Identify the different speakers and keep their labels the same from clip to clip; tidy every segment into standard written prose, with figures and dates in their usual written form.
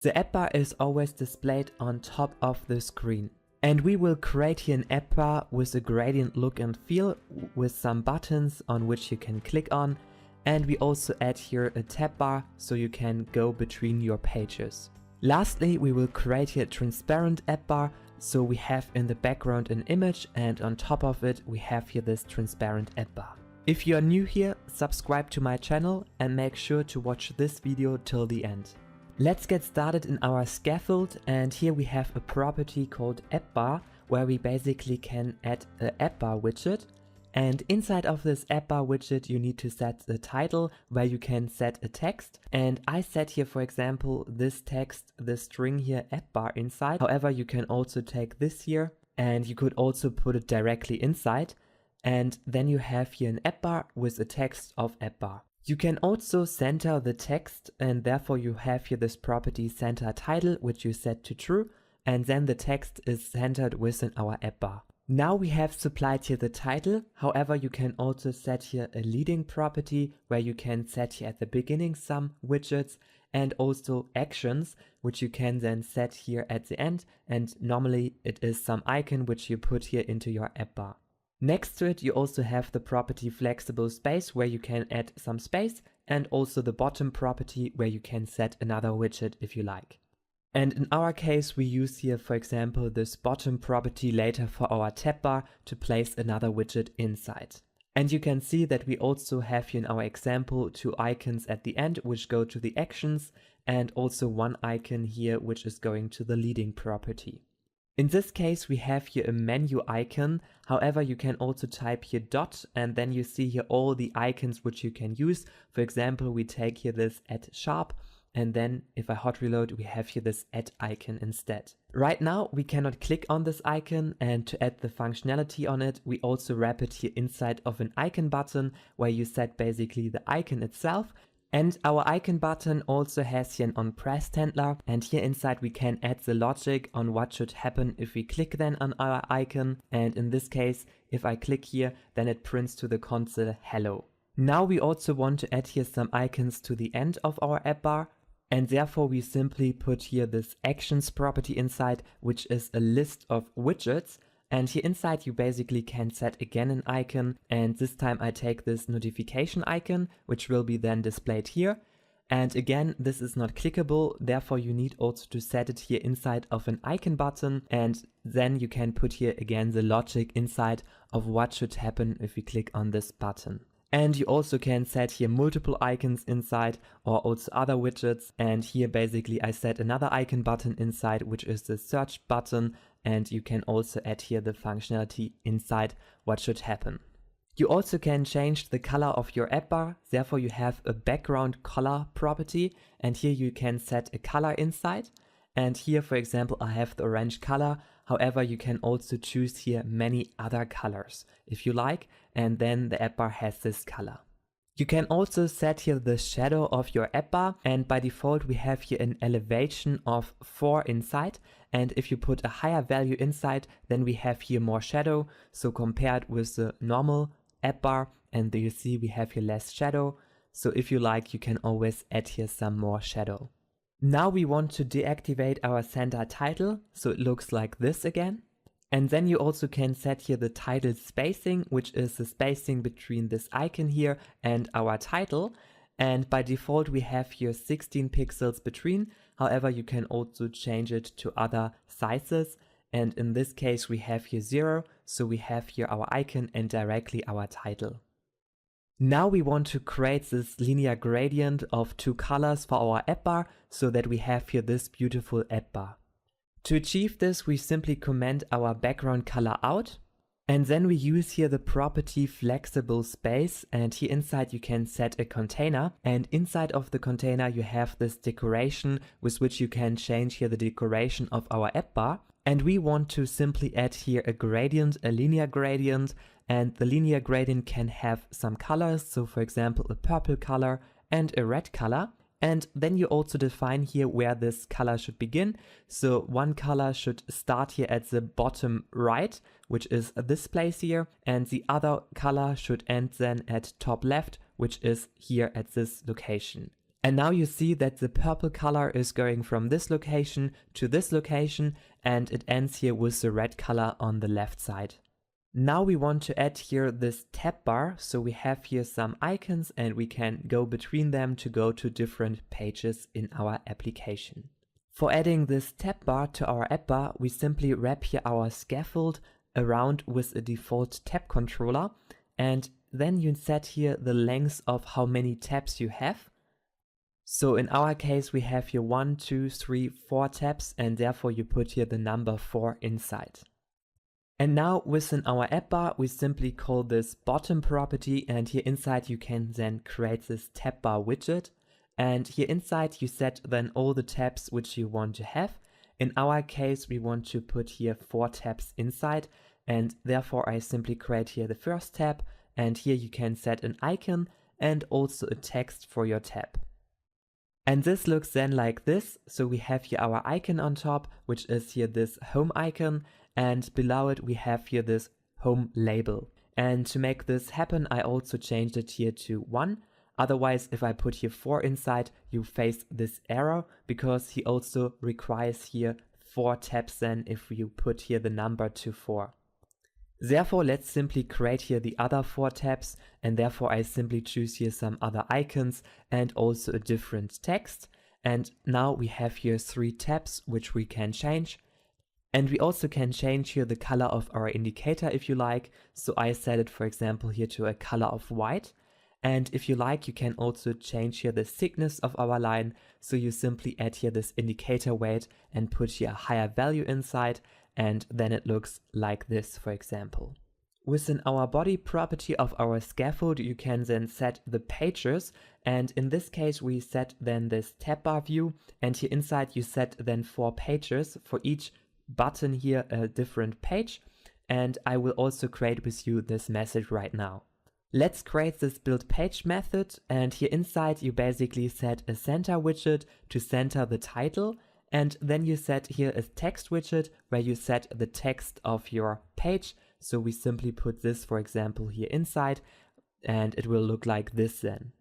Speaker 1: The app bar is always displayed on top of the screen. And we will create here an app bar with a gradient look and feel with some buttons on which you can click on. And we also add here a tab bar so you can go between your pages. Lastly, we will create here a transparent app bar. So we have in the background an image and on top of it we have here this transparent app bar. If you are new here, subscribe to my channel and make sure to watch this video till the end. Let's get started in our scaffold, and here we have a property called AppBar where we basically can add an AppBar widget, and inside of this AppBar widget you need to set the title where you can set a text, and I set here for example this text, the string here AppBar inside. However, you can also take this here and you could also put it directly inside, and then you have here an AppBar with a text of AppBar. You can also center the text, and therefore you have here this property center title which you set to true, and then the text is centered within our app bar. Now we have supplied here the title. However, you can also set here a leading property where you can set here at the beginning some widgets and also actions which you can then set here at the end, and normally it is some icon which you put here into your app bar. Next to it you also have the property flexible space where you can add some space, and also the bottom property where you can set another widget if you like. And in our case we use here for example this bottom property later for our tab bar to place another widget inside. And you can see that we also have here in our example two icons at the end which go to the actions, and also one icon here which is going to the leading property. In this case we have here a menu icon. However, you can also type here dot and then you see here all the icons which you can use. For example, we take here this add sharp, and then if I hot reload we have here this add icon instead. Right now we cannot click on this icon, and to add the functionality on it we also wrap it here inside of an icon button where you set basically the icon itself. And our icon button also has here an onPressed handler, and here inside we can add the logic on what should happen if we click then on our icon, and in this case if I click here then it prints to the console hello. Now we also want to add here some icons to the end of our app bar, and therefore we simply put here this actions property inside which is a list of widgets. And here inside you basically can set again an icon, and this time I take this notification icon which will be then displayed here. And again, this is not clickable, therefore you need also to set it here inside of an icon button, and then you can put here again the logic inside of what should happen if we click on this button. And you also can set here multiple icons inside or also other widgets, and here basically I set another icon button inside which is the search button, and you can also add here the functionality inside what should happen. You also can change the color of your app bar, therefore you have a background color property, and here you can set a color inside. And here for example I have the orange color. However, you can also choose here many other colors if you like, and then the app bar has this color. You can also set here the shadow of your app bar, and by default we have here an elevation of 4 inside, and if you put a higher value inside then we have here more shadow, so compared with the normal app bar, and you see we have here less shadow, so if you like you can always add here some more shadow. Now we want to deactivate our center title, so it looks like this again. And then you also can set here the title spacing, which is the spacing between this icon here and our title. And by default we have here 16 pixels between. However, you can also change it to other sizes. And in this case we have here 0, so we have here our icon and directly our title. Now we want to create this linear gradient of 2 colors for our app bar so that we have here this beautiful app bar. To achieve this we simply comment our background color out, and then we use here the property flexible space, and here inside you can set a container, and inside of the container you have this decoration with which you can change here the decoration of our app bar. And we want to simply add here a gradient, a linear gradient, and the linear gradient can have some colors, so for example a purple color and a red color. And then you also define here where this color should begin. So one color should start here at the bottom right, which is this place here, and the other color should end then at top left, which is here at this location. And now you see that the purple color is going from this location to this location, and it ends here with the red color on the left side. Now we want to add here this tab bar, so we have here some icons and we can go between them to go to different pages in our application. For adding this tab bar to our app bar, we simply wrap here our scaffold around with a default tab controller, and then you set here the length of how many tabs you have. So in our case we have here 1, 2, 3, 4 tabs, and therefore you put here the number 4 inside. And now within our app bar we simply call this bottom property, and here inside you can then create this tab bar widget, and here inside you set then all the tabs which you want to have. In our case we want to put here 4 tabs inside, and therefore I simply create here the first tab, and here you can set an icon and also a text for your tab. And this looks then like this. So we have here our icon on top, which is here this home icon, and below it we have here this home label. And to make this happen I also changed it here to 1. Otherwise, if I put here 4 inside, you face this error, because he also requires here 4 tabs then if you put here the number to 4. Therefore, let's simply create here the other 4 tabs, and therefore I simply choose here some other icons and also a different text. And now we have here 3 tabs which we can change. And we also can change here the color of our indicator if you like. So I set it, for example, here to a color of white. And if you like, you can also change here the thickness of our line. So you simply add here this indicator weight and put here a higher value inside, and then it looks like this, for example. Within our body property of our scaffold, you can then set the pages, and in this case we set then this tab bar view, and here inside you set then 4 pages, for each button here a different page, and I will also create with you this message right now. Let's create this build page method, and here inside you basically set a center widget to center the title, and then you set here a text widget where you set the text of your page. So we simply put this, for example, here inside, and it will look like this then.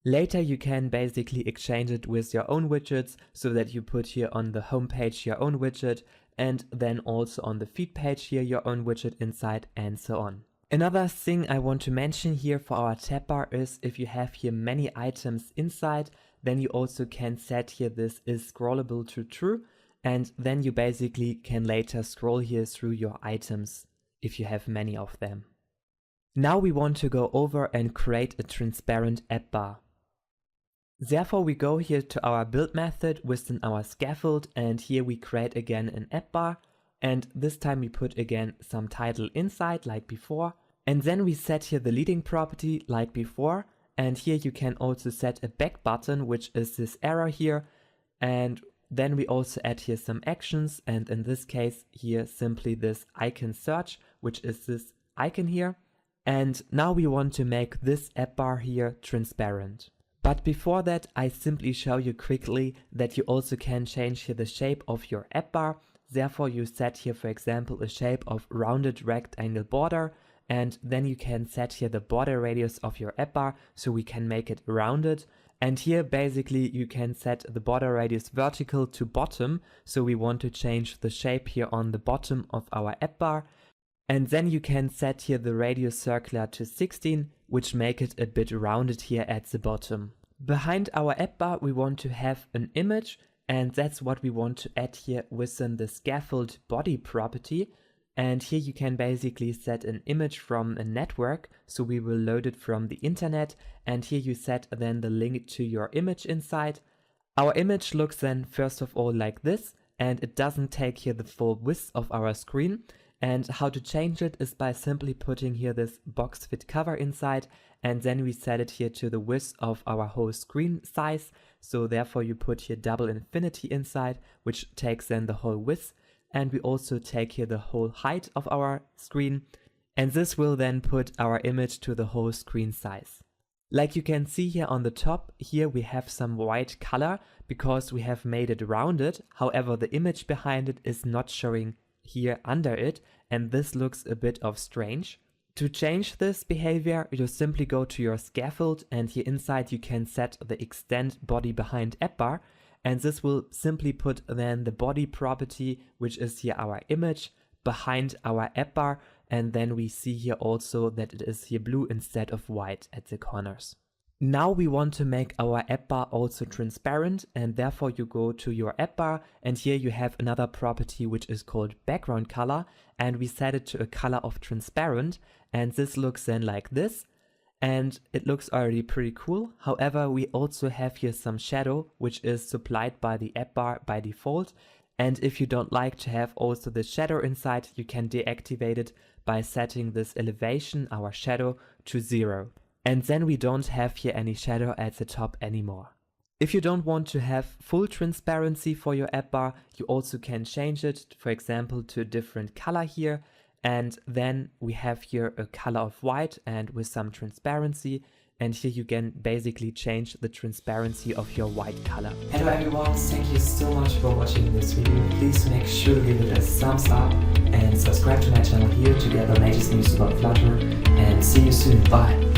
Speaker 1: Later you can basically exchange it with your own widgets, so that you put here on the home page your own widget, and then also on the feed page here your own widget inside, and so on. Another thing I want to mention here for our tab bar is if you have here many items inside, then you also can set here this is scrollable to true, and then you basically can later scroll here through your items if you have many of them. Now we want to go over and create a transparent app bar. Therefore we go here to our build method within our scaffold, and here we create again an app bar, and this time we put again some title inside like before, and then we set here the leading property like before, and here you can also set a back button, which is this arrow here, and then we also add here some actions, and in this case here simply this icon search, which is this icon here. And now we want to make this app bar here transparent. But before that I simply show you quickly that you also can change here the shape of your app bar. Therefore you set here, for example, a shape of rounded rectangle border, and then you can set here the border radius of your app bar so we can make it rounded. And here basically you can set the border radius vertical to bottom, so we want to change the shape here on the bottom of our app bar. And then you can set here the radius circular to 16, which make it a bit rounded here at the bottom. Behind our app bar we want to have an image, and that's what we want to add here within the scaffold body property. And here you can basically set an image from a network, so we will load it from the internet, and here you set then the link to your image inside. Our image looks then first of all like this, and it doesn't take here the full width of our screen. And how to change it is by simply putting here this box fit cover inside, and then we set it here to the width of our whole screen size. So therefore you put here double infinity inside, which takes then the whole width, and we also take here the whole height of our screen, and this will then put our image to the whole screen size. Like you can see here on the top, here we have some white color because we have made it rounded. However, the image behind it is not showing here under it, and this looks a bit of strange. To change this behavior, you simply go to your scaffold, and here inside you can set the extend body behind AppBar, and this will simply put then the body property, which is here our image, behind our AppBar, and then we see here also that it is here blue instead of white at the corners. Now we want to make our AppBar also transparent, and therefore you go to your AppBar, and here you have another property which is called background color, and we set it to a color of transparent, and this looks then like this, and it looks already pretty cool. However, we also have here some shadow which is supplied by the AppBar by default, and if you don't like to have also the shadow inside, you can deactivate it by setting this elevation, our shadow, to 0. And then we don't have here any shadow at the top anymore. If you don't want to have full transparency for your AppBar, you also can change it, for example, to a different color here. And then we have here a color of white and with some transparency. And here you can basically change the transparency of your white color. Hello everyone, thank you so much for watching this video. Please make sure to give it a thumbs up and subscribe to my channel here to get the latest news about Flutter. And see you soon. Bye.